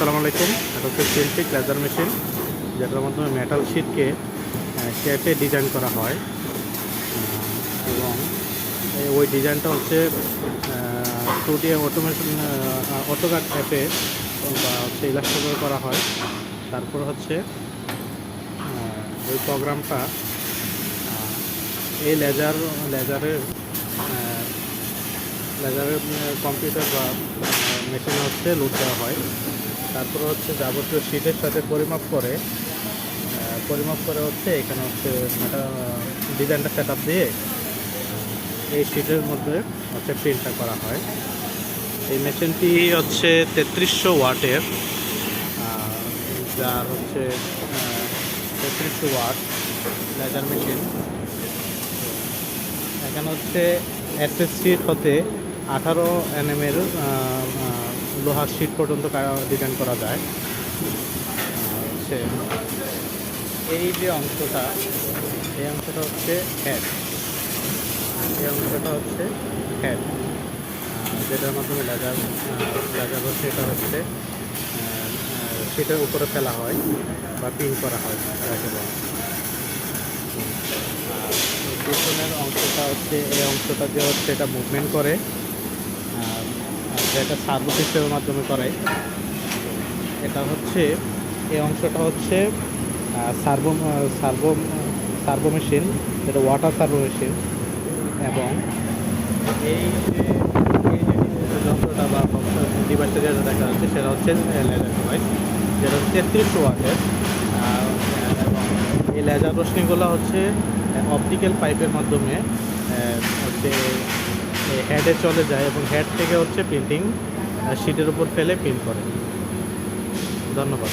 আসসালামু আলাইকুম। এটা হচ্ছে সিল্টিক লেজার মেশিন, যেটার মাধ্যমে মেটাল শিটকে কেটে ডিজাইন করা হয়। এবং ওই ডিজাইনটা হচ্ছে 2D অটোমেশন অটোক্যাড অ্যাপে বা হচ্ছে ইলাস্ট্রেটরে করা হয়। তারপর হচ্ছে ওই প্রোগ্রামটা এই লেজারের কম্পিউটার বা মেশিনে হচ্ছে লোড দেওয়া হয়। তারপর হচ্ছে যাবতীয় শিটের সাথে পরিমাপ করে হচ্ছে এখানে হচ্ছে ডিজাইনটা সেট আপ দিয়ে এই শিটের মধ্যে হচ্ছে প্রিন্টটা করা হয়। এই মেশিনটি হচ্ছে 3300 ওয়াটের, যার হচ্ছে 3300 ওয়াট লেজার মেশিন। এখানে হচ্ছে এসএস শিট হতে 18 mm লোহার শিট পর্যন্ত ডিজাইন করা যায়। হচ্ছে এই যে অংশটা, এই অংশটা হচ্ছে হেড, এই অংশটা হচ্ছে হেড, যেটার মাধ্যমে লেজার হচ্ছে এটা হচ্ছে সেটার উপরে ফেলা হয় বা পিন করা হয় যাকে বলে। পিছনের অংশটা হচ্ছে এই অংশটা যে হচ্ছে এটা মুভমেন্ট করে, যেটা সার্ভো সিস্টেমের মাধ্যমে করে। এটা হচ্ছে এই অংশটা হচ্ছে সার্ভো মেশিন, যেটা ওয়াটার সার্ভো মেশিন। এবং এই যে যন্ত্রটা বা ডিভাইসটা যেটা দেখা যাচ্ছে সেটা হচ্ছে লেজার ডিভাইস, যেটা হচ্ছে 3300 ওয়াটের। এবং এই লেজার রশ্মিগুলো হচ্ছে অপটিক্যাল পাইপের মাধ্যমে হচ্ছে হেডে চলে যায় এবং হেড থেকে হচ্ছে প্রিন্টিং শিটের উপর ফেলে প্রিন্ট করে। ধন্যবাদ।